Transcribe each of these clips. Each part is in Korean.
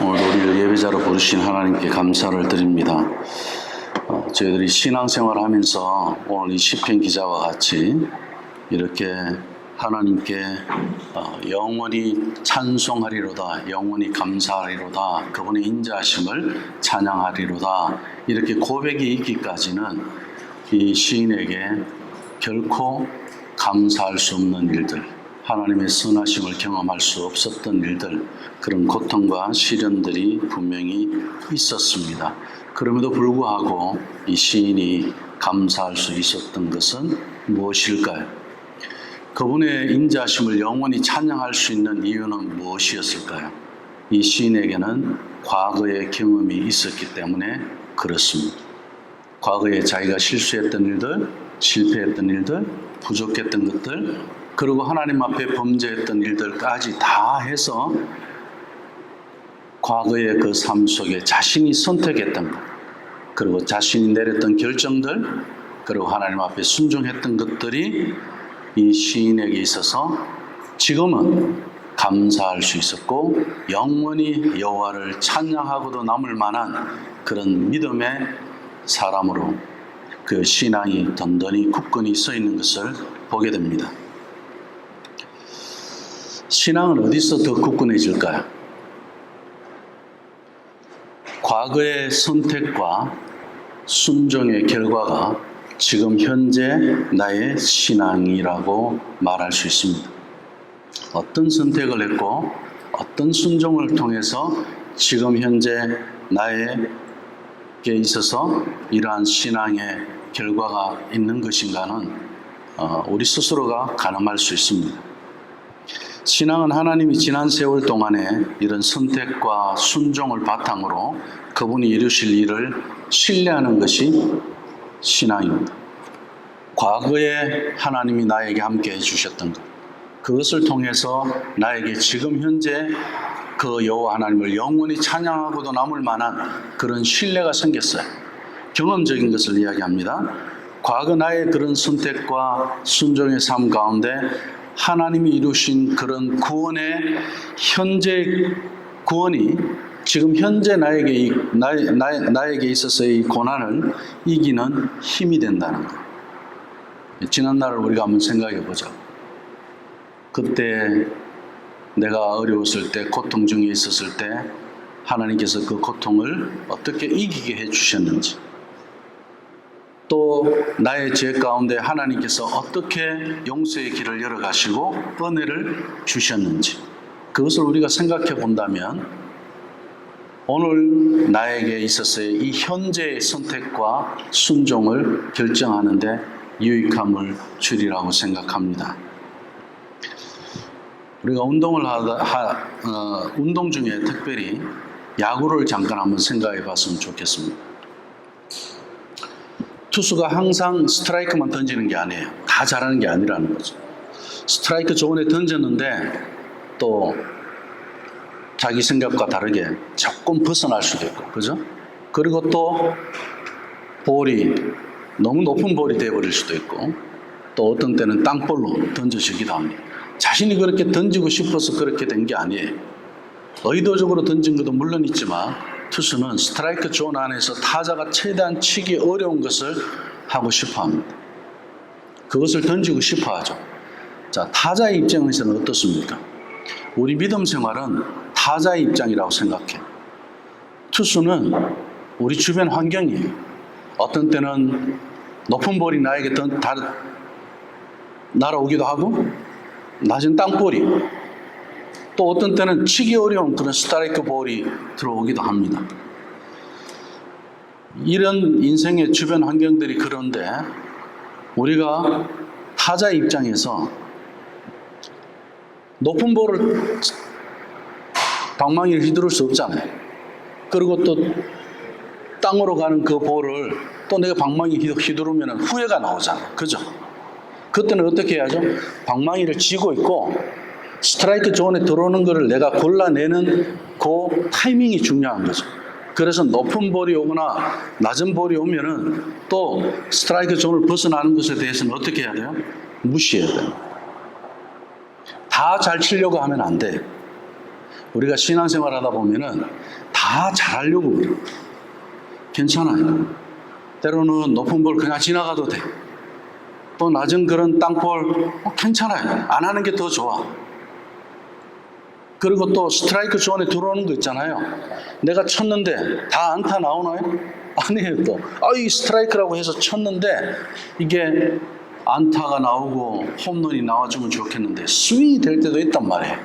오늘도 우리를 예배자로 부르신 하나님께 감사를 드립니다. 저희들이 신앙생활을 하면서 오늘 이 시편 기자와 같이 이렇게 하나님께 영원히 찬송하리로다, 영원히 감사하리로다, 그분의 인자하심을 찬양하리로다, 이렇게 고백이 있기까지는 이 시인에게 결코 감사할 수 없는 일들, 하나님의 선하심을 경험할 수 없었던 일들, 그런 고통과 시련들이 분명히 있었습니다. 그럼에도 불구하고 이 시인이 감사할 수 있었던 것은 무엇일까요? 그분의 인자하심을 영원히 찬양할 수 있는 이유는 무엇이었을까요? 이 시인에게는 과거의 경험이 있었기 때문에 그렇습니다. 과거에 자기가 실수했던 일들, 실패했던 일들, 부족했던 것들, 그리고 하나님 앞에 범죄했던 일들까지 다 해서 과거의 그 삶 속에 자신이 선택했던 것, 그리고 자신이 내렸던 결정들, 그리고 하나님 앞에 순종했던 것들이 이 시인에게 있어서 지금은 감사할 수 있었고 영원히 여호와를 찬양하고도 남을 만한 그런 믿음의 사람으로 그 신앙이 든든히 굳건히 서 있는 것을 보게 됩니다. 신앙은 어디서 더 굳건해질까요? 과거의 선택과 순종의 결과가 지금 현재 나의 신앙이라고 말할 수 있습니다. 어떤 선택을 했고 어떤 순종을 통해서 지금 현재 나에게 있어서 이러한 신앙의 결과가 있는 것인가는 우리 스스로가 가늠할 수 있습니다. 신앙은 하나님이 지난 세월 동안에 이런 선택과 순종을 바탕으로 그분이 이루실 일을 신뢰하는 것이 신앙입니다. 과거에 하나님이 나에게 함께 해주셨던 것, 그것을 통해서 나에게 지금 현재 그 여호와 하나님을 영원히 찬양하고도 남을 만한 그런 신뢰가 생겼어요. 경험적인 것을 이야기합니다. 과거 나의 그런 선택과 순종의 삶 가운데 하나님이 이루신 그런 구원의 현재 구원이 지금 현재 나에게 있어서의 이 고난을 이기는 힘이 된다는 것. 지난 날을 우리가 한번 생각해 보자. 그때 내가 어려웠을 때, 고통 중에 있었을 때 하나님께서 그 고통을 어떻게 이기게 해주셨는지, 또 나의 죄 가운데 하나님께서 어떻게 용서의 길을 열어가시고 은혜를 주셨는지, 그것을 우리가 생각해 본다면 오늘 나에게 있어서의 이 현재의 선택과 순종을 결정하는 데 유익함을 주리라고 생각합니다. 우리가 운동 중에 특별히 야구를 잠깐 한번 생각해 봤으면 좋겠습니다. 투수가 항상 스트라이크만 던지는 게 아니에요. 다 잘하는 게 아니라는 거죠. 스트라이크 존에 던졌는데 또 자기 생각과 다르게 조금 벗어날 수도 있고, 그죠? 그리고 또 볼이 너무 높은 볼이 되어버릴 수도 있고, 또 어떤 때는 땅볼로 던져지기도 합니다. 자신이 그렇게 던지고 싶어서 그렇게 된 게 아니에요. 의도적으로 던진 것도 물론 있지만 투수는 스트라이크 존 안에서 타자가 최대한 치기 어려운 것을 하고 싶어 합니다. 그것을 던지고 싶어 하죠. 자, 타자의 입장에서는 어떻습니까? 우리 믿음 생활은 타자의 입장이라고 생각해. 투수는 우리 주변 환경이에요. 어떤 때는 높은 볼이 나에게 날아오기도 하고, 낮은 땅볼이, 또 어떤 때는 치기 어려운 그런 스트라이크 볼이 들어오기도 합니다. 이런 인생의 주변 환경들이 그런데 우리가 타자의 입장에서 높은 볼을 방망이를 휘두를 수 없잖아요. 그리고 또 땅으로 가는 그 볼을 또 내가 방망이 휘두르면 후회가 나오잖아요. 그죠? 그때는 어떻게 해야죠? 방망이를 쥐고 있고 스트라이크 존에 들어오는 것을 내가 골라내는 그 타이밍이 중요한 거죠. 그래서 높은 볼이 오거나 낮은 볼이 오면은 또 스트라이크 존을 벗어나는 것에 대해서는 어떻게 해야 돼요? 무시해야 돼요. 다 잘 치려고 하면 안 돼. 우리가 신앙생활 하다 보면은 다 잘하려고 그래요. 괜찮아요. 때로는 높은 볼 그냥 지나가도 돼. 또 낮은 그런 땅볼 괜찮아요. 안 하는 게 더 좋아. 그리고 또 스트라이크 존에 들어오는 거 있잖아요. 내가 쳤는데 다 안타 나오나요? 아니에요. 또 이 스트라이크라고 해서 쳤는데 이게 안타가 나오고 홈런이 나와주면 좋겠는데 스윙이 될 때도 있단 말이에요.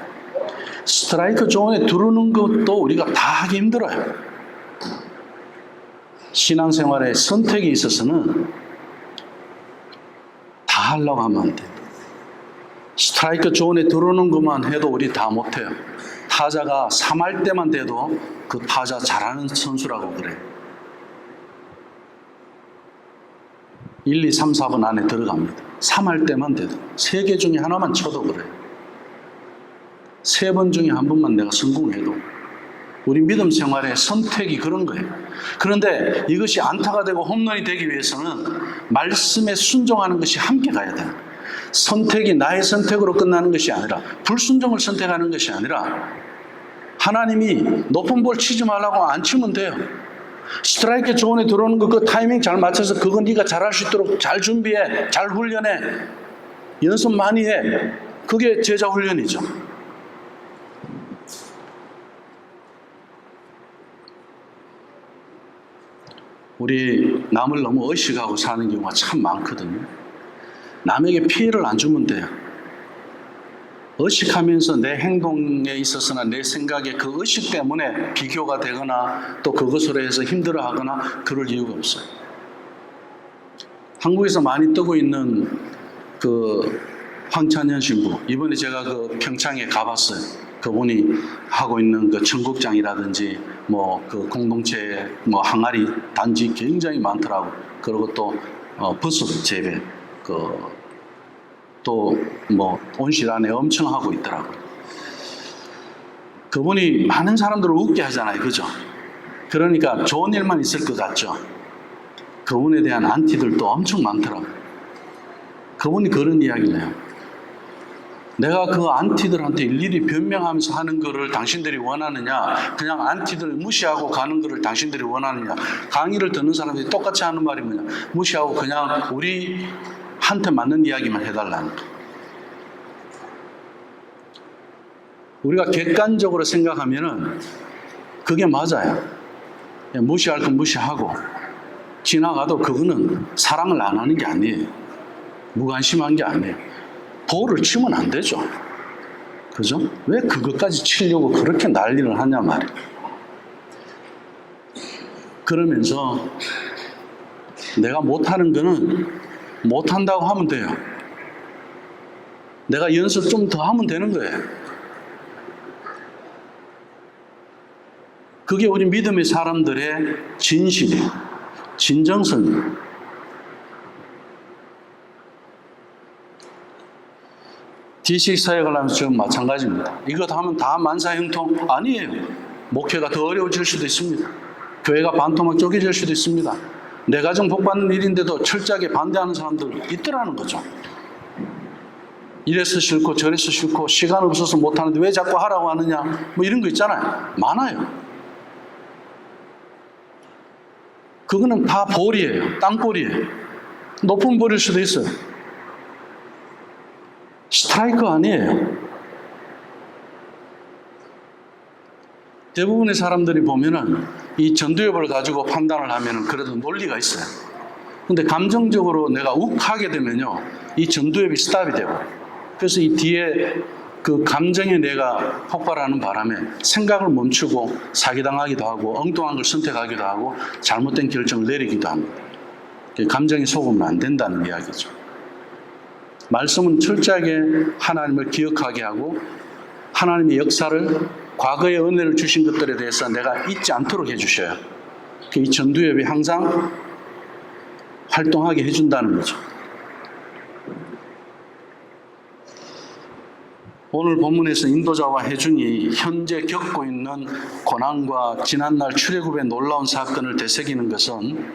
스트라이크 존에 들어오는 것도 우리가 다 하기 힘들어요. 신앙생활에 선택이 있어서는 다 하려고 하면 안 돼. 스트라이크 존에 들어오는 것만 해도 우리 다 못해요. 타자가 3할 때만 돼도 그 타자 잘하는 선수라고 그래. 1, 2, 3, 4번 안에 들어갑니다. 3할 때만 돼도. 3개 중에 하나만 쳐도 그래. 3번 중에 한 번만 내가 성공해도. 우리 믿음 생활의 선택이 그런 거예요. 그런데 이것이 안타가 되고 홈런이 되기 위해서는 말씀에 순종하는 것이 함께 가야 돼요. 선택이 나의 선택으로 끝나는 것이 아니라, 불순종을 선택하는 것이 아니라, 하나님이 높은 볼 치지 말라고 안 치면 돼요. 스트라이크 존에 들어오는 거 그 타이밍 잘 맞춰서 그건 네가 잘할 수 있도록 잘 준비해, 잘 훈련해, 연습 많이 해. 그게 제자 훈련이죠. 우리 남을 너무 의식하고 사는 경우가 참 많거든요. 남에게 피해를 안 주면 돼요. 의식하면서 내 행동에 있어서나 내 생각에 그 의식 때문에 비교가 되거나 또 그것으로 해서 힘들어하거나 그럴 이유가 없어요. 한국에서 많이 뜨고 있는 그 황찬현 신부, 이번에 제가 그 평창에 가봤어요. 그분이 하고 있는 그 청국장이라든지 뭐 그 공동체 뭐 항아리 단지 굉장히 많더라고. 그리고 또 버섯 재배 또 뭐 온실 안에 엄청 하고 있더라고요. 그분이 많은 사람들을 웃게 하잖아요. 그죠? 그러니까 좋은 일만 있을 것 같죠? 그분에 대한 안티들도 엄청 많더라고요. 그분이 그런 이야기를 해요. 내가 그 안티들한테 일일이 변명하면서 하는 거를 당신들이 원하느냐, 그냥 안티들 무시하고 가는 거를 당신들이 원하느냐. 강의를 듣는 사람들이 똑같이 하는 말이 뭐냐, 무시하고 그냥 우리한테 맞는 이야기만 해달라는 거. 우리가 객관적으로 생각하면은 그게 맞아요. 무시할 건 무시하고 지나가도 그거는 사랑을 안 하는 게 아니에요. 무관심한 게 아니에요. 볼을 치면 안 되죠. 그죠? 왜 그것까지 치려고 그렇게 난리를 하냐 말이에요. 그러면서 내가 못하는 거는 못한다고 하면 돼요. 내가 연습 좀 더 하면 되는 거예요. 그게 우리 믿음의 사람들의 진실이에요. 진정성이에요. 지식 사역을 하면서 지금 마찬가지입니다. 이것 하면 다 만사형통? 아니에요. 목회가 더 어려워질 수도 있습니다. 교회가 반토막 쪼개질 수도 있습니다. 내 가정 복받는 일인데도 철저하게 반대하는 사람들 있더라는 거죠. 이래서 싫고 저래서 싫고 시간 없어서 못하는데 왜 자꾸 하라고 하느냐, 뭐 이런 거 있잖아요. 많아요. 그거는 다 볼이에요. 땅볼이에요. 높은 볼일 수도 있어요. 스트라이크 아니에요. 대부분의 사람들이 보면은 이 전두엽을 가지고 판단을 하면은 그래도 논리가 있어요. 근데 감정적으로 내가 욱하게 되면요, 이 전두엽이 스탑이 되고, 그래서 이 뒤에 그 감정에 내가 폭발하는 바람에 생각을 멈추고 사기당하기도 하고 엉뚱한 걸 선택하기도 하고 잘못된 결정을 내리기도 합니다. 감정이 속으면 안 된다는 이야기죠. 말씀은 철저하게 하나님을 기억하게 하고 하나님의 역사를, 과거의 은혜를 주신 것들에 대해서 내가 잊지 않도록 해주셔요. 이 전두엽이 항상 활동하게 해준다는 거죠. 오늘 본문에서 인도자와 회중이 현재 겪고 있는 고난과 지난날 출애굽의 놀라운 사건을 되새기는 것은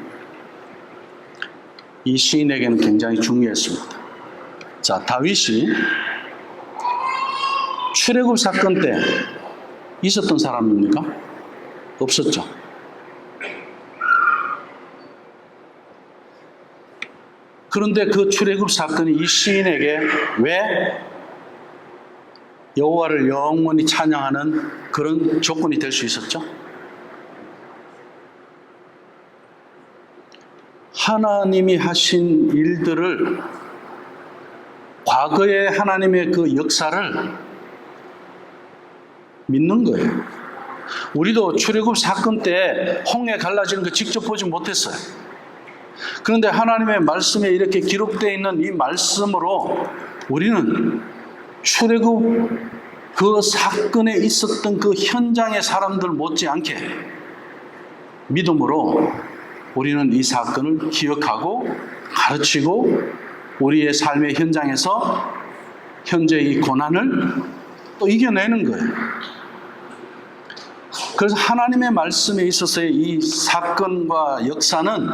이 시인에게는 굉장히 중요했습니다. 자, 다윗이 출애굽 사건 때 있었던 사람입니까? 없었죠. 그런데 그 출애굽 사건이 이 시인에게 왜 여호와를 영원히 찬양하는 그런 조건이 될 수 있었죠? 하나님이 하신 일들을, 과거의 하나님의 그 역사를 믿는 거예요. 우리도 출애굽 사건 때 홍해 갈라지는 거 직접 보지 못했어요. 그런데 하나님의 말씀에 이렇게 기록되어 있는 이 말씀으로 우리는 출애굽 그 사건에 있었던 그 현장의 사람들 못지않게 믿음으로 우리는 이 사건을 기억하고 가르치고 우리의 삶의 현장에서 현재의 이 고난을 또 이겨내는 거예요. 그래서 하나님의 말씀에 있어서의 이 사건과 역사는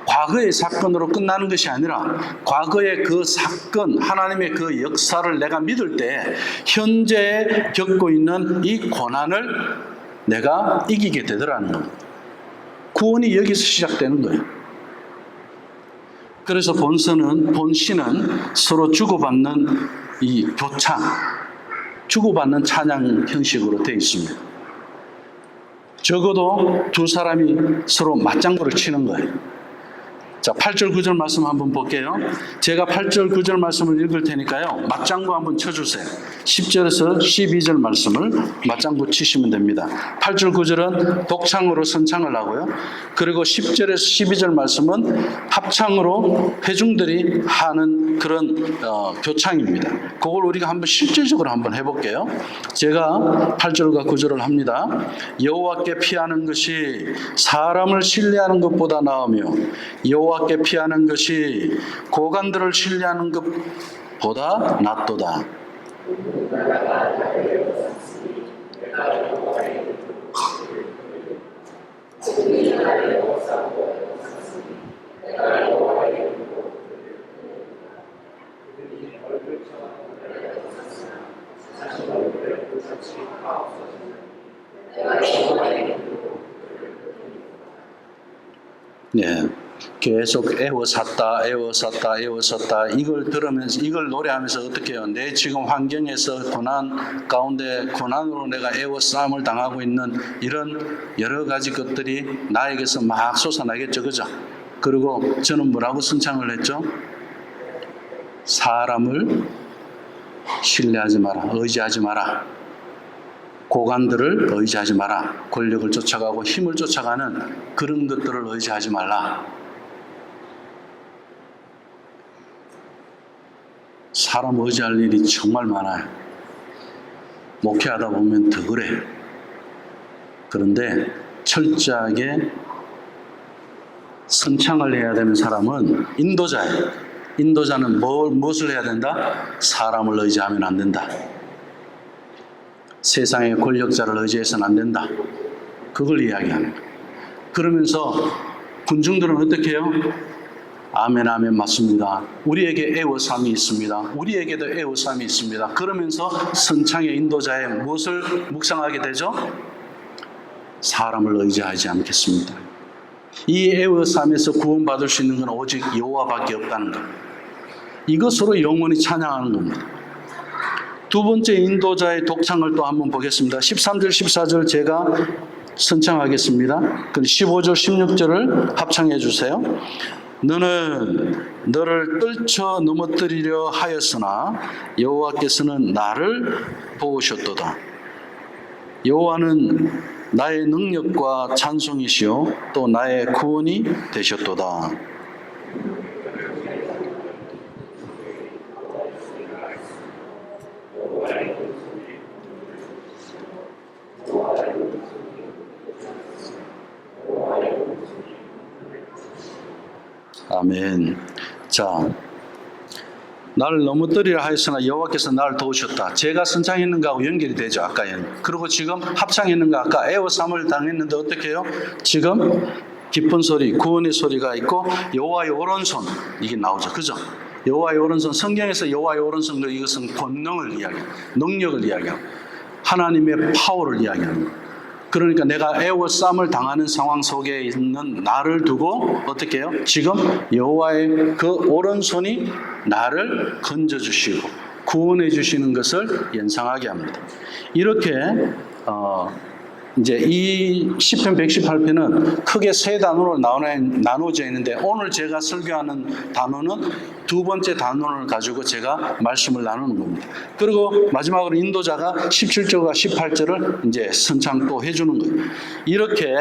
과거의 사건으로 끝나는 것이 아니라 과거의 그 사건, 하나님의 그 역사를 내가 믿을 때 현재 겪고 있는 이 고난을 내가 이기게 되더라는 겁니다. 구원이 여기서 시작되는 거예요. 그래서 본시는 서로 주고받는 이 교창, 주고받는 찬양 형식으로 되어 있습니다. 적어도 두 사람이 서로 맞장구를 치는 거예요. 자, 8절 9절 말씀 한번 볼게요. 제가 8절 9절 말씀을 읽을 테니까요, 맞장구 한번 쳐주세요. 10절에서 12절 말씀을 맞장구 치시면 됩니다. 8절 9절은 독창으로 선창을 하고요, 그리고 10절에서 12절 말씀은 합창으로 회중들이 하는 그런 교창입니다. 그걸 우리가 한번 실질적으로 한번 해볼게요. 제가 8절과 9절을 합니다. 여호와께 피하는 것이 사람을 신뢰하는 것보다 나으며 여호와께 피하는 것이 고관들을 신뢰하는 것보다 낫도다. 네, 계속 애워쌌다 이걸 들으면서, 이걸 노래하면서 어떻게 해요? 내 지금 환경에서 고난 가운데 고난으로 내가 애워싸움을 당하고 있는 이런 여러 가지 것들이 나에게서 막 솟아나겠죠, 그죠? 그리고 저는 뭐라고 선창을 했죠? 사람을 신뢰하지 마라, 의지하지 마라, 고관들을 의지하지 마라, 권력을 쫓아가고 힘을 쫓아가는 그런 것들을 의지하지 말라. 사람 의지할 일이 정말 많아요. 목회하다 보면 더 그래. 그런데 철저하게 선창을 해야 되는 사람은 인도자예요. 인도자는 무엇을 해야 된다? 사람을 의지하면 안 된다. 세상의 권력자를 의지해서는 안 된다. 그걸 이야기하는 거예요. 그러면서 군중들은 어떻게 해요? 아멘, 아멘, 맞습니다. 우리에게 애워삼이 있습니다. 우리에게도 애워삼이 있습니다. 그러면서 선창의 인도자의 무엇을 묵상하게 되죠? 사람을 의지하지 않겠습니다. 이 애워삼에서 구원받을 수 있는 건 오직 여호와밖에 없다는 것. 이것으로 영원히 찬양하는 겁니다. 두 번째 인도자의 독창을 또 한번 보겠습니다. 13절, 14절 제가 선창하겠습니다. 15절, 16절을 합창해 주세요. 너는 너를 떨쳐 넘어뜨리려 하였으나 여호와께서는 나를 도우셨도다. 여호와는 나의 능력과 찬송이시요 또 나의 구원이 되셨도다. 아멘. 자, 나를 넘어뜨리려 하였으나 여호와께서 나를 도우셨다. 제가 선창했는 거하고 연결이 되죠, 아까는. 그리고 지금 합창했는 거, 아까 애워삼을 당했는데 어떻게 해요? 지금 기쁜 소리, 구원의 소리가 있고 여호와의 오른손, 이게 나오죠, 그죠? 여호와의 오른손, 성경에서 여호와의 오른손, 이것은 권능을 이야기해요. 능력을 이야기해요. 하나님의 파워를 이야기하는 거예요. 그러니까 내가 애워쌈을 당하는 상황 속에 있는 나를 두고 어떻게 해요? 지금 여호와의 그 오른손이 나를 건져주시고 구원해 주시는 것을 연상하게 합니다. 이렇게 이제 이 시편 118편은 크게 세 단어로 나눠져 있는데 오늘 제가 설교하는 단어는 두 번째 단어를 가지고 제가 말씀을 나누는 겁니다. 그리고 마지막으로 인도자가 17절과 18절을 이제 선창 또 해주는 거예요. 이렇게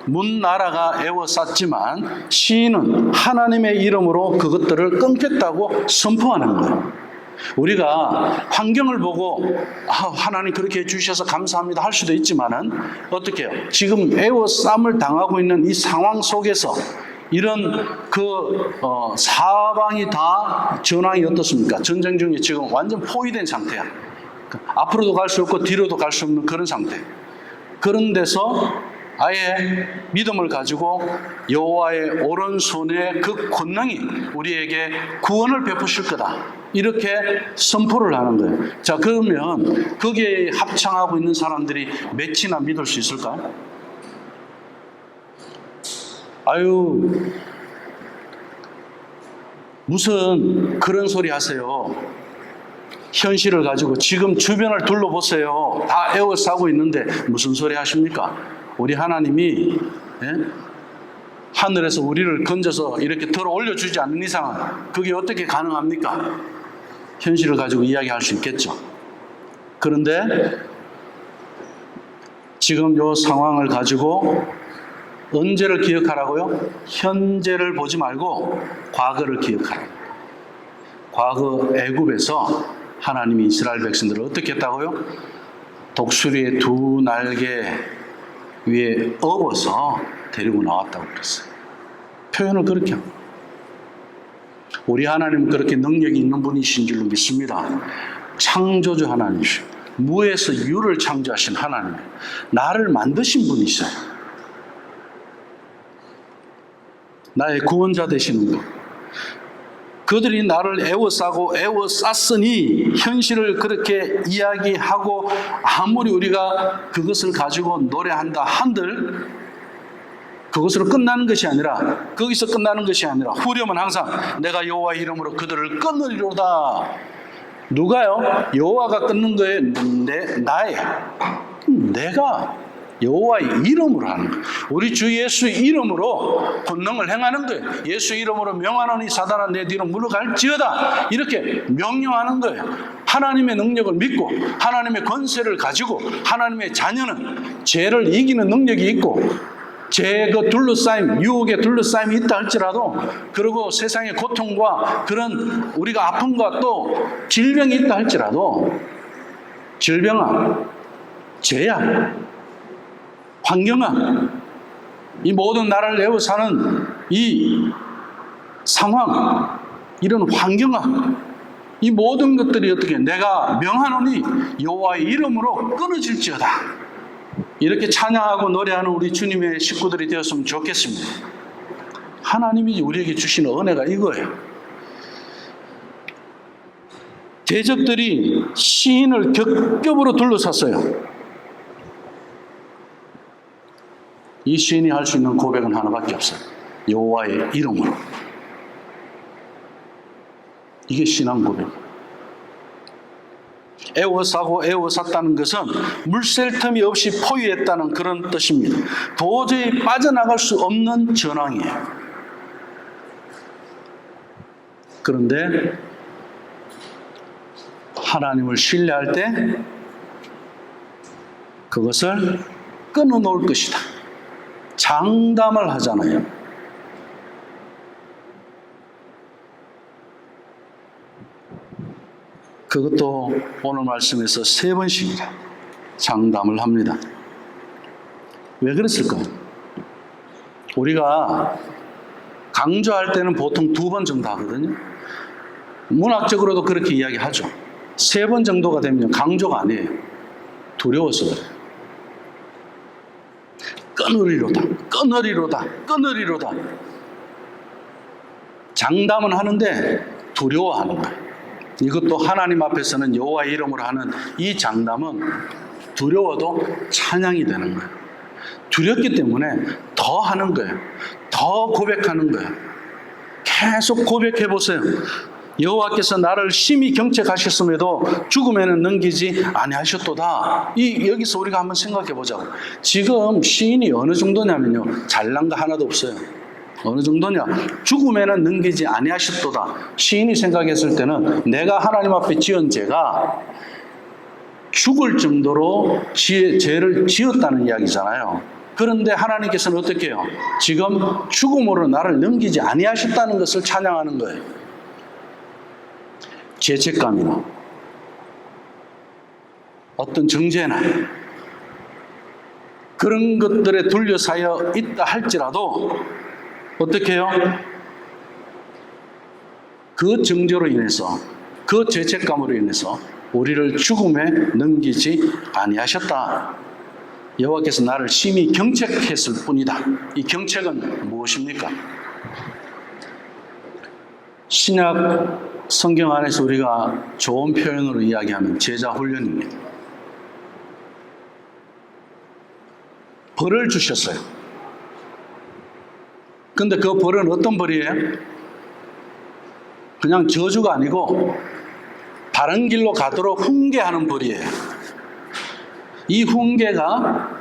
문 나라가 애워쌌지만 시인은 하나님의 이름으로 그것들을 끊겠다고 선포하는 거예요. 우리가 환경을 보고 하나님 그렇게 해주셔서 감사합니다 할 수도 있지만은 어떻게 해요? 지금 애워쌈을 당하고 있는 이 상황 속에서 이런 사방이 다 전황이 어떻습니까? 전쟁 중에 지금 완전 포위된 상태야. 앞으로도 갈 수 없고 뒤로도 갈 수 없는 그런 상태. 그런 데서 아예 믿음을 가지고 여호와의 오른손의 그 권능이 우리에게 구원을 베푸실 거다. 이렇게 선포를 하는 거예요. 자, 그러면 거기에 합창하고 있는 사람들이 몇이나 믿을 수 있을까요? 아유, 무슨 그런 소리 하세요. 현실을 가지고 지금 주변을 둘러보세요. 다 에워싸고 있는데 무슨 소리 하십니까? 우리 하나님이 하늘에서 우리를 건져서 이렇게 들어 올려주지 않는 이상은 그게 어떻게 가능합니까? 현실을 가지고 이야기할 수 있겠죠. 그런데 지금 이 상황을 가지고 언제를 기억하라고요? 현재를 보지 말고 과거를 기억하라. 과거 애굽에서 하나님이 이스라엘 백성들을 어떻게 했다고요? 독수리의 두 날개 위에 업어서 데리고 나왔다고 그랬어요. 표현을 그렇게 합니다. 우리 하나님은 그렇게 능력이 있는 분이신 줄로 믿습니다. 창조주 하나님이시오. 무에서 유를 창조하신 하나님이에요. 나를 만드신 분이셔요. 나의 구원자 되시는 분. 그들이 나를 애워싸고 애워쌌으니 현실을 그렇게 이야기하고 아무리 우리가 그것을 가지고 노래한다 한들 그것으로 끝나는 것이 아니라 거기서 끝나는 것이 아니라 후렴은 항상 내가 여호와의 이름으로 그들을 끊으리로다. 누가요? 여호와가 끊는 거예요? 나예요. 내가 여호와의 이름으로 하는 거예요. 우리 주 예수 이름으로 권능을 행하는 거예요. 예수 이름으로 명하노니 사단아 내 뒤로 물러갈지어다. 이렇게 명령하는 거예요. 하나님의 능력을 믿고 하나님의 권세를 가지고 하나님의 자녀는 죄를 이기는 능력이 있고 죄의 그 둘러싸임, 유혹의 둘러싸임이 있다 할지라도 그리고 세상의 고통과 그런 우리가 아픔과 또 질병이 있다 할지라도 질병아, 죄야, 환경아, 이 모든 나라를 에워싸는 이 상황, 이런 환경아, 이 모든 것들이 어떻게 내가 명하노니 여호와의 이름으로 끊어질지어다. 이렇게 찬양하고 노래하는 우리 주님의 식구들이 되었으면 좋겠습니다. 하나님이 우리에게 주시는 은혜가 이거예요. 대적들이 시인을 겹겹으로 둘러쌌어요. 이 시인이 할 수 있는 고백은 하나밖에 없어요. 여호와의 이름으로. 이게 신앙 고백. 애워싸고 애워쌌다는 것은 물샐 틈이 없이 포위했다는 그런 뜻입니다. 도저히 빠져나갈 수 없는 전황이에요. 그런데 하나님을 신뢰할 때 그것을 끊어놓을 것이다. 장담을 하잖아요. 그것도 오늘 말씀에서 3번씩이나 장담을 합니다. 왜 그랬을까요? 우리가 강조할 때는 보통 2번 정도 하거든요. 문학적으로도 그렇게 이야기하죠. 3번 정도가 되면 강조가 아니에요. 두려워서 그래요. 끊으리로다, 끊으리로다, 끊으리로다. 장담은 하는데 두려워하는 거예요. 이것도 하나님 앞에서는 여호와의 이름으로 하는 이 장담은 두려워도 찬양이 되는 거예요. 두렵기 때문에 더 하는 거예요. 더 고백하는 거예요. 계속 고백해 보세요. 여호와께서 나를 심히 경책하셨음에도 죽음에는 넘기지 아니하셨도다. 여기서 우리가 한번 생각해 보자고. 지금 시인이 어느 정도냐면요, 잘난 거 하나도 없어요. 어느 정도냐? 죽음에는 넘기지 아니하셨도다. 시인이 생각했을 때는 내가 하나님 앞에 지은 죄가 죽을 정도로 죄를 지었다는 이야기잖아요. 그런데 하나님께서는 어떻게 해요? 지금 죽음으로 나를 넘기지 아니하셨다는 것을 찬양하는 거예요. 죄책감이나 어떤 정죄나 그런 것들에 둘러싸여 있다 할지라도 어떻게 해요? 그 정죄로 인해서, 그 죄책감으로 인해서 우리를 죽음에 넘기지 아니하셨다. 여호와께서 나를 심히 경책했을 뿐이다. 이 경책은 무엇입니까? 신약 성경 안에서 우리가 좋은 표현으로 이야기하면 제자 훈련입니다. 벌을 주셨어요. 근데 그 벌은 어떤 벌이에요? 그냥 저주가 아니고 바른 길로 가도록 훈계하는 벌이에요. 이 훈계가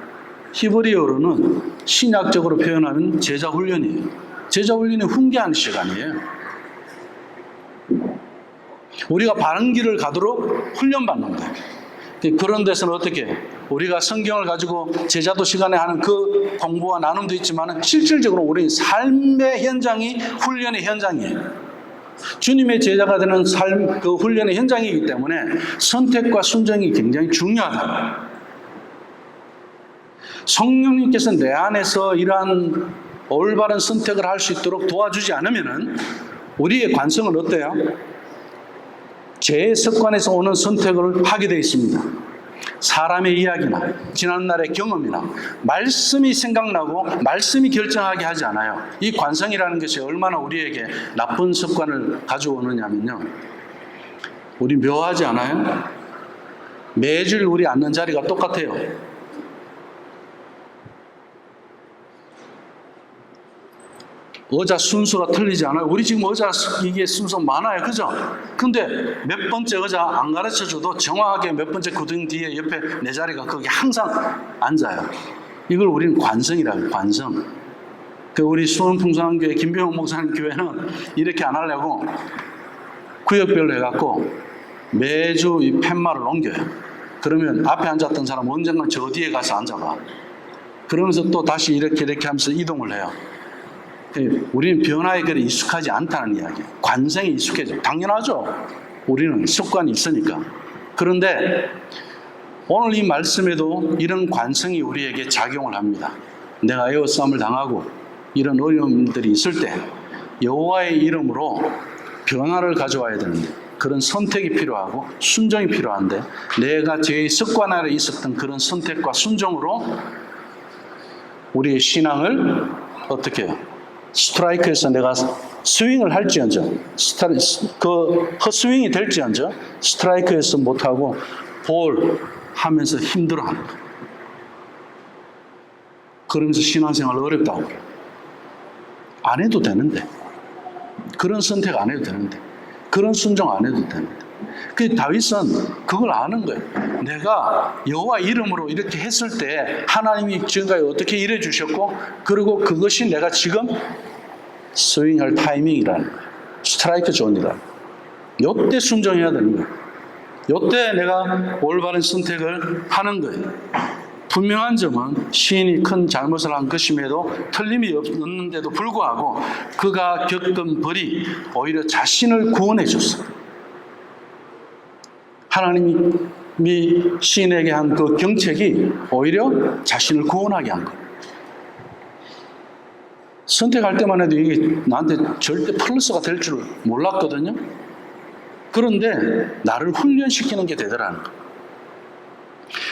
히브리어로는 신약적으로 표현하면 제자 훈련이에요. 제자 훈련이 훈계하는 시간이에요. 우리가 바른 길을 가도록 훈련받는 거예요. 그런 데서는 어떻게 해요? 우리가 성경을 가지고 제자도 시간에 하는 그 공부와 나눔도 있지만 실질적으로 우리 삶의 현장이 훈련의 현장이에요. 주님의 제자가 되는 삶, 그 훈련의 현장이기 때문에 선택과 순종이 굉장히 중요하다. 성령님께서 내 안에서 이러한 올바른 선택을 할 수 있도록 도와주지 않으면 우리의 관성은 어때요? 죄의 습관에서 오는 선택을 하게 되어 있습니다. 사람의 이야기나 지난날의 경험이나 말씀이 생각나고 말씀이 결정하게 하지 않아요. 이 관성이라는 것이 얼마나 우리에게 나쁜 습관을 가져오느냐면요, 우리 묘하지 않아요? 매주 우리 앉는 자리가 똑같아요. 의자 순서가 틀리지 않아요? 우리 지금 의자 이게 순서 많아요. 그죠? 근데 몇 번째 의자 안 가르쳐 줘도 정확하게 몇 번째 구등 뒤에 옆에 내 자리가 거기 항상 앉아요. 이걸 우리는 관성이라고, 관성. 우리 수원풍성교회 김병호 목사님 교회는 이렇게 안 하려고 구역별로 해갖고 매주 이 팻말을 옮겨요. 그러면 앞에 앉았던 사람 언젠가 저 뒤에 가서 앉아봐. 그러면서 또 다시 이렇게 하면서 이동을 해요. 우리는 변화에 그리 익숙하지 않다는 이야기예요. 관성이 익숙해져. 당연하죠. 우리는 습관이 있으니까. 그런데 오늘 이 말씀에도 이런 관성이 우리에게 작용을 합니다. 내가 에워싸움을 당하고 이런 어려움들이 있을 때 여호와의 이름으로 변화를 가져와야 되는데 그런 선택이 필요하고 순종이 필요한데 내가 제 습관 아래 있었던 그런 선택과 순종으로 우리의 신앙을 어떻게 해요? 스트라이크에서 내가 스윙을 할지언정, 헛스윙이 될지언정 스트라이크에서 못하고 볼 하면서 힘들어하는 거예요. 그러면서 신앙생활 어렵다고 그래요. 안 해도 되는데, 그런 선택 안 해도 되는데, 그런 순종 안 해도 되는데. 그 다윗은 그걸 아는 거예요. 내가 여호와 이름으로 이렇게 했을 때 하나님이 지금까지 어떻게 일해 주셨고, 그리고 그것이 내가 지금 스윙할 타이밍이라는 거예요. 스트라이크 존이라는 거예요. 요때 순종해야 되는 거예요. 요때 내가 올바른 선택을 하는 거예요. 분명한 점은 시인이 큰 잘못을 한 것임에도 틀림이 없는데도 불구하고 그가 겪은 벌이 오히려 자신을 구원해 줬어요. 하나님이 시인에게 한 그 경책이 오히려 자신을 구원하게 한 거예요. 선택할 때만 해도 이게 나한테 절대 플러스가 될 줄 몰랐거든요. 그런데 나를 훈련시키는 게 되더라는 거예요.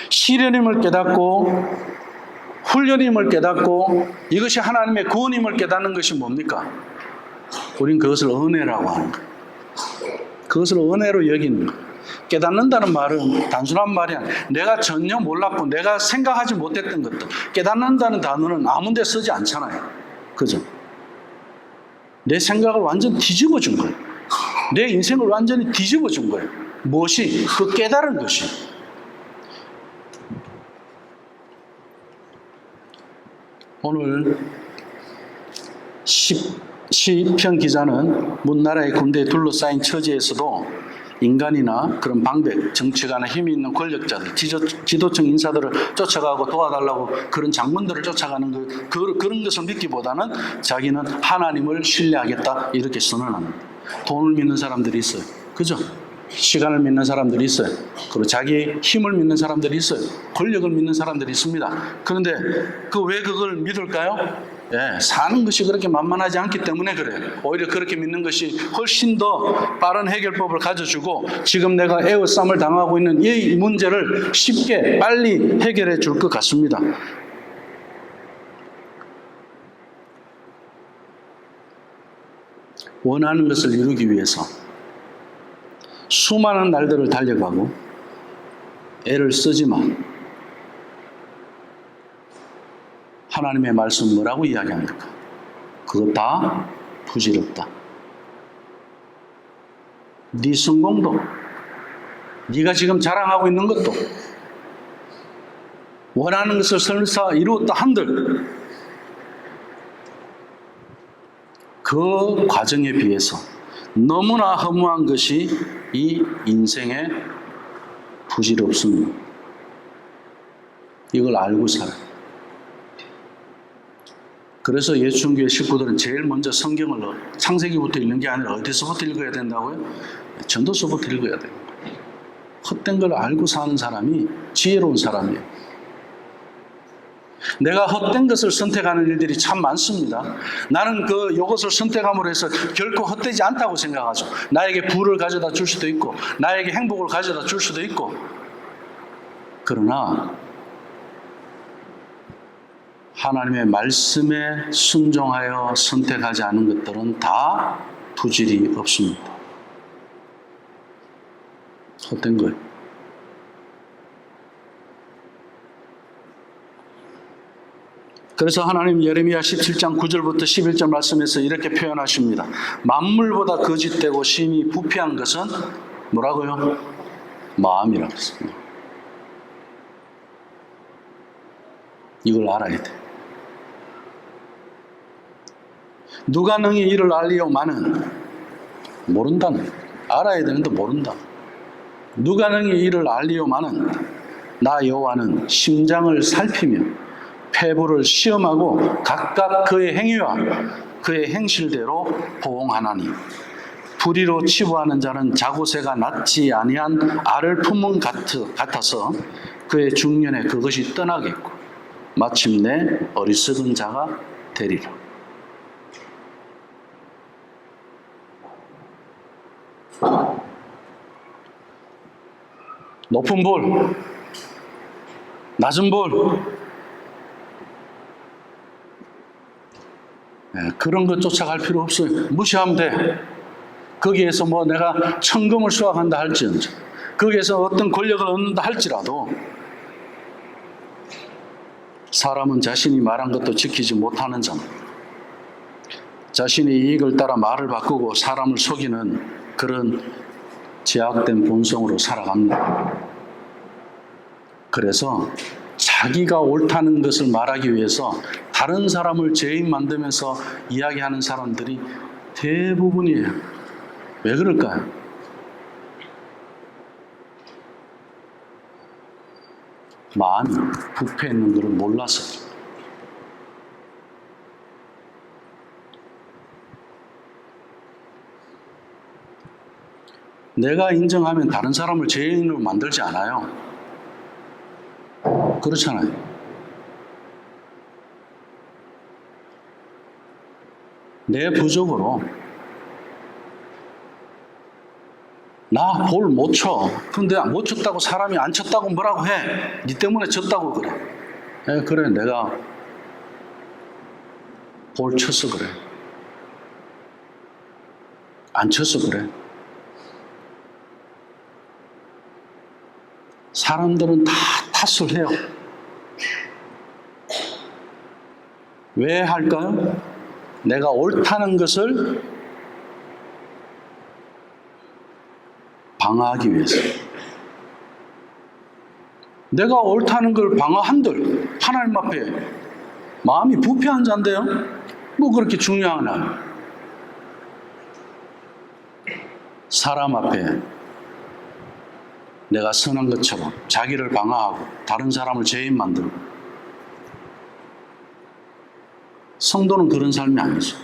시련임을 깨닫고 훈련임을 깨닫고 이것이 하나님의 구원임을 깨닫는 것이 뭡니까? 우린 그것을 은혜라고 하는 거예요. 그것을 은혜로 여기는 거예요. 깨닫는다는 말은 단순한 말이 아니야. 내가 전혀 몰랐고 내가 생각하지 못했던 것들. 깨닫는다는 단어는 아무 데 쓰지 않잖아요. 그죠? 내 생각을 완전 뒤집어 준 거예요. 내 인생을 완전히 뒤집어 준 거예요. 무엇이? 그 깨달은 것이. 오늘 시편 기자는 문나라의 군대에 둘러싸인 처지에서도 인간이나 그런 방백, 정치가나 힘이 있는 권력자들, 지도층 인사들을 쫓아가고 도와달라고 그런 장문들을 쫓아가는 그런 것을 믿기보다는 자기는 하나님을 신뢰하겠다 이렇게 선언합니다. 돈을 믿는 사람들이 있어요. 그죠? 시간을 믿는 사람들이 있어요. 그리고 자기 힘을 믿는 사람들이 있어요. 권력을 믿는 사람들이 있습니다. 그런데 왜 그걸 믿을까요? 예, 사는 것이 그렇게 만만하지 않기 때문에 그래요. 오히려 그렇게 믿는 것이 훨씬 더 빠른 해결법을 가져주고 지금 내가 애워싸움을 당하고 있는 이 문제를 쉽게 빨리 해결해 줄 것 같습니다. 원하는 것을 이루기 위해서 수많은 날들을 달려가고 애를 쓰지만 하나님의 말씀 뭐라고 이야기합니까? 그거 다 부질없다. 네 성공도, 네가 지금 자랑하고 있는 것도, 원하는 것을 설사 이루었다 한들 그 과정에 비해서 너무나 허무한 것이 이 인생의 부질없음입니다. 이걸 알고 살아요. 그래서 예수교회 식구들은 제일 먼저 성경을 창세기부터 읽는 게 아니라 어디서부터 읽어야 된다고요? 전도서부터 읽어야 돼요. 헛된 걸 알고 사는 사람이 지혜로운 사람이에요. 내가 헛된 것을 선택하는 일들이 참 많습니다. 나는 이것을 선택함으로 해서 결코 헛되지 않다고 생각하죠. 나에게 부를 가져다 줄 수도 있고 나에게 행복을 가져다 줄 수도 있고, 그러나 하나님의 말씀에 순종하여 선택하지 않은 것들은 다 부질이 없습니다. 헛된 거예요. 그래서 하나님 예레미야 17장 9절부터 11절 말씀에서 이렇게 표현하십니다. 만물보다 거짓되고 심히 부패한 것은 뭐라고요? 마음이라고 했습니다. 이걸 알아야 돼. 누가 능히 이를 알리오마는 모른다는, 알아야 되는데 모른다. 누가 능히 이를 알리오마는 나 여호와는 심장을 살피며 폐부를 시험하고 각각 그의 행위와 그의 행실대로 보응하나니 불의로 치부하는 자는 자고새가 낫지 아니한 알을 품은 같아서 그의 중년에 그것이 떠나겠고 마침내 어리석은 자가 되리라. 높은 볼, 낮은 볼, 그런 것 쫓아갈 필요 없어요. 무시하면 돼. 거기에서 내가 천금을 수확한다 할지언정, 거기에서 어떤 권력을 얻는다 할지라도 사람은 자신이 말한 것도 지키지 못하는 점, 자신의 이익을 따라 말을 바꾸고 사람을 속이는 그런 제약된 본성으로 살아갑니다. 그래서 자기가 옳다는 것을 말하기 위해서 다른 사람을 죄인 만들면서 이야기하는 사람들이 대부분이에요. 왜 그럴까요? 마음이 부패 있는 것을 몰라서. 내가 인정하면 다른 사람을 죄인으로 만들지 않아요. 그렇잖아요. 내 부족으로 나 볼 못 쳐. 근데 못 쳤다고 사람이 안 쳤다고 뭐라고 해. 니 때문에 졌다고 그래. 그래, 내가 볼 쳤어 그래. 안 쳤어 그래. 사람들은 다 탓을 해요. 왜 할까요? 내가 옳다는 것을 방어하기 위해서. 내가 옳다는 걸 방어한들 하나님 앞에 마음이 부패한 자인데요? 뭐 그렇게 중요하나? 사람 앞에 내가 선한 것처럼 자기를 방어하고 다른 사람을 죄인 만들고, 성도는 그런 삶이 아니죠.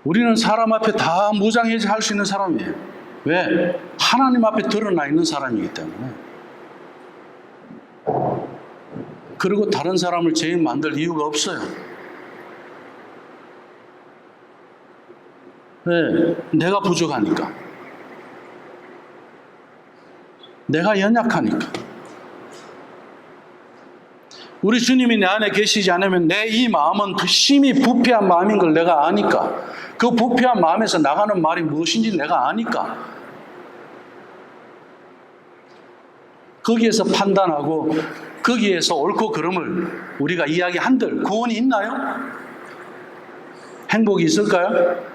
우리는 사람 앞에 다 무장해제할 수 있는 사람이에요. 왜? 하나님 앞에 드러나 있는 사람이기 때문에. 그리고 다른 사람을 죄인 만들 이유가 없어요. 왜? 내가 부족하니까. 내가 연약하니까. 우리 주님이 내 안에 계시지 않으면 내 이 마음은 심히 부패한 마음인 걸 내가 아니까, 그 부패한 마음에서 나가는 말이 무엇인지 내가 아니까, 거기에서 판단하고 거기에서 옳고 그름을 우리가 이야기한들 구원이 있나요? 행복이 있을까요?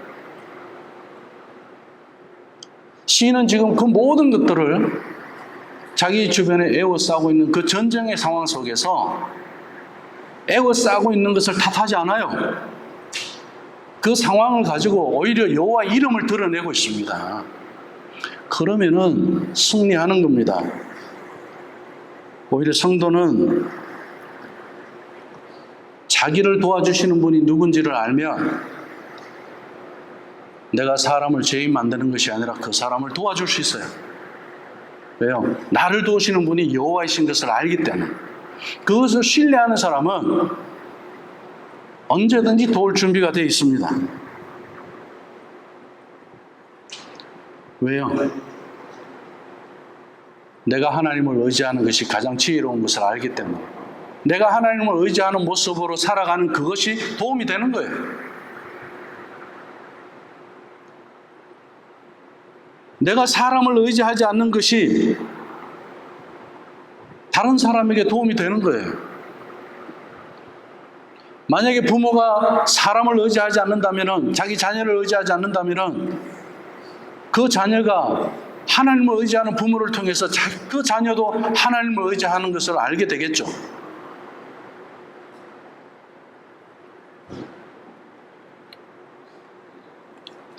시인은 지금 그 모든 것들을 자기 주변에 에워싸고 있는 그 전쟁의 상황 속에서 에워싸고 있는 것을 탓하지 않아요. 그 상황을 가지고 오히려 여호와 이름을 드러내고 있습니다. 그러면은 승리하는 겁니다. 오히려 성도는 자기를 도와주시는 분이 누군지를 알면 내가 사람을 죄인 만드는 것이 아니라 그 사람을 도와줄 수 있어요. 왜요? 나를 도우시는 분이 여호와이신 것을 알기 때문에. 그것을 신뢰하는 사람은 언제든지 도울 준비가 되어 있습니다. 왜요? 내가 하나님을 의지하는 것이 가장 지혜로운 것을 알기 때문에. 내가 하나님을 의지하는 모습으로 살아가는 그것이 도움이 되는 거예요. 내가 사람을 의지하지 않는 것이 다른 사람에게 도움이 되는 거예요. 만약에 부모가 사람을 의지하지 않는다면, 자기 자녀를 의지하지 않는다면, 그 자녀가 하나님을 의지하는 부모를 통해서 그 자녀도 하나님을 의지하는 것을 알게 되겠죠.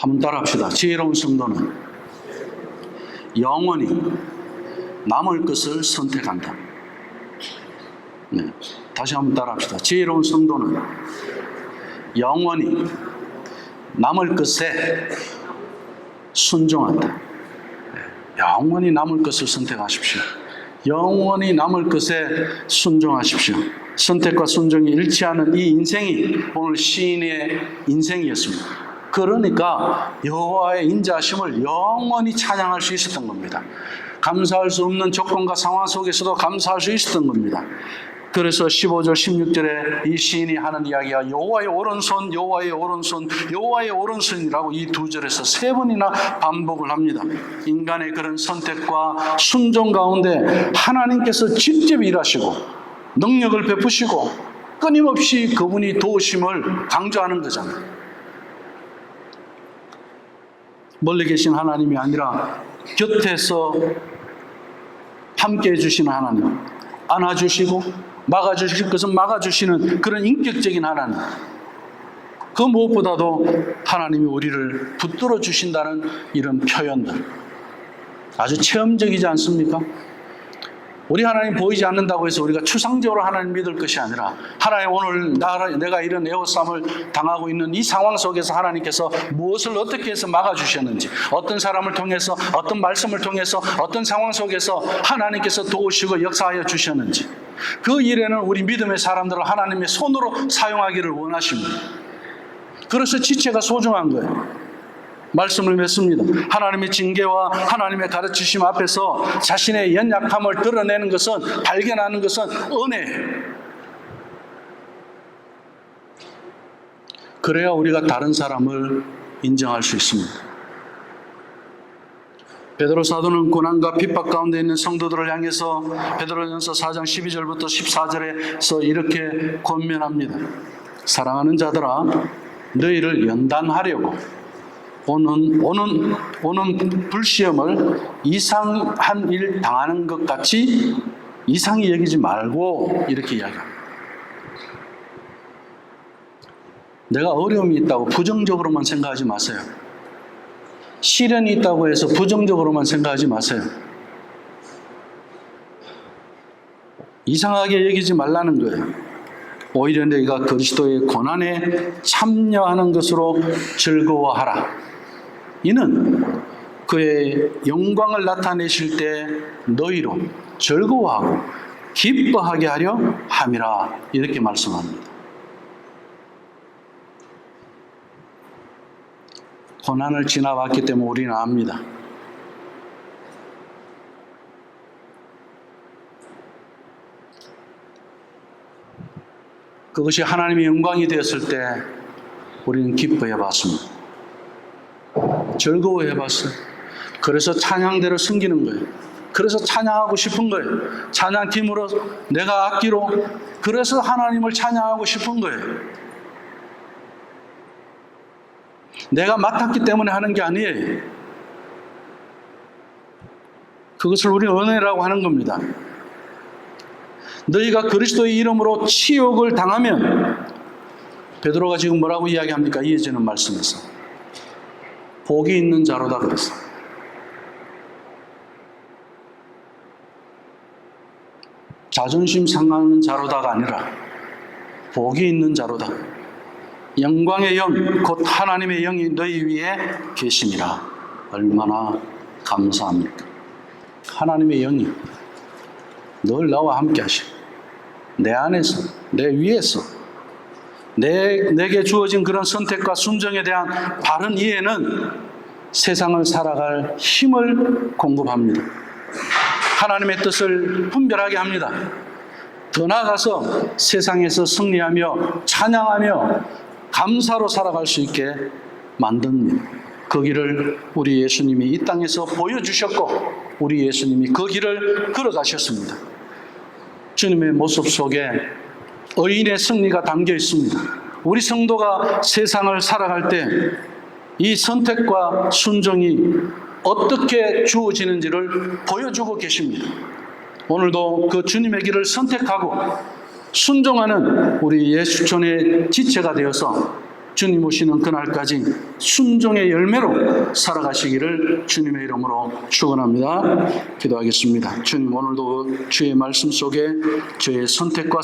한번 따라합시다. 지혜로운 성도는 영원히 남을 것을 선택한다. 네. 다시 한번 따라합시다. 지혜로운 성도는 영원히 남을 것에 순종한다. 네. 영원히 남을 것을 선택하십시오. 영원히 남을 것에 순종하십시오. 선택과 순종이 일치하는 이 인생이 오늘 시인의 인생이었습니다. 그러니까 여호와의 인자하심을 영원히 찬양할 수 있었던 겁니다. 감사할 수 없는 조건과 상황 속에서도 감사할 수 있었던 겁니다. 그래서 15절 16절에 이 시인이 하는 이야기가 여호와의 오른손, 여호와의 오른손, 여호와의 오른손이라고 이 두 절에서 세 번이나 반복을 합니다. 인간의 그런 선택과 순종 가운데 하나님께서 직접 일하시고 능력을 베푸시고 끊임없이 그분이 도우심을 강조하는 거잖아요. 멀리 계신 하나님이 아니라 곁에서 함께 해주시는 하나님, 안아주시고 막아주실 것은 막아주시는 그런 인격적인 하나님, 그 무엇보다도 하나님이 우리를 붙들어 주신다는 이런 표현들 아주 체험적이지 않습니까? 우리 하나님 보이지 않는다고 해서 우리가 추상적으로 하나님 믿을 것이 아니라, 하나님 오늘 내가 이런 에워싸움을 당하고 있는 이 상황 속에서 하나님께서 무엇을 어떻게 해서 막아주셨는지, 어떤 사람을 통해서, 어떤 말씀을 통해서, 어떤 상황 속에서 하나님께서 도우시고 역사하여 주셨는지, 그 일에는 우리 믿음의 사람들을 하나님의 손으로 사용하기를 원하십니다. 그래서 지체가 소중한 거예요. 말씀을 맺습니다. 하나님의 징계와 하나님의 가르치심 앞에서 자신의 연약함을 드러내는 것은, 발견하는 것은 은혜예요. 그래야 우리가 다른 사람을 인정할 수 있습니다. 베드로 사도는 고난과 핍박 가운데 있는 성도들을 향해서 베드로전서 4장 12절부터 14절에서 이렇게 권면합니다. 사랑하는 자들아, 너희를 연단하려고 오는 불시험을 이상한 일 당하는 것 같이 이상히 여기지 말고 이렇게 이야기합니다. 내가 어려움이 있다고 부정적으로만 생각하지 마세요. 시련이 있다고 해서 부정적으로만 생각하지 마세요. 이상하게 여기지 말라는 거예요. 오히려 너희가 그리스도의 고난에 참여하는 것으로 즐거워하라. 이는 그의 영광을 나타내실 때 너희로 즐거워하고 기뻐하게 하려 함이라. 이렇게 말씀합니다. 고난을 지나봤기 때문에 우리는 압니다. 그것이 하나님의 영광이 되었을 때 우리는 기뻐해 봤습니다. 즐거워해 봤어요. 그래서 찬양대로 섬기는 거예요. 그래서 찬양하고 싶은 거예요. 찬양팀으로 내가 악기로 그래서 하나님을 찬양하고 싶은 거예요. 내가 맡았기 때문에 하는 게 아니에요. 그것을 우리는 은혜라고 하는 겁니다. 너희가 그리스도의 이름으로 치욕을 당하면 베드로가 지금 뭐라고 이야기합니까? 이어지는 말씀에서 복이 있는 자로다 그랬어. 자존심 상하는 자로다가 아니라 복이 있는 자로다. 영광의 영, 곧 하나님의 영이 너희 위에 계심이라. 얼마나 감사합니까? 하나님의 영이 늘 나와 함께 하시고 내 안에서, 내 위에서 내게 주어진 그런 선택과 순종에 대한 바른 이해는 세상을 살아갈 힘을 공급합니다. 하나님의 뜻을 분별하게 합니다. 더 나아가서 세상에서 승리하며 찬양하며 감사로 살아갈 수 있게 만듭니다. 그 길을 우리 예수님이 이 땅에서 보여주셨고 우리 예수님이 그 길을 걸어가셨습니다. 주님의 모습 속에 의인의 승리가 담겨 있습니다. 우리 성도가 세상을 살아갈 때 이 선택과 순종이 어떻게 주어지는지를 보여주고 계십니다. 오늘도 그 주님의 길을 선택하고 순종하는 우리 예수촌의 지체가 되어서 주님 오시는 그날까지 순종의 열매로 살아가시기를 주님의 이름으로 축원합니다. 기도하겠습니다. 주님, 오늘도 주의 말씀 속에 저의 선택과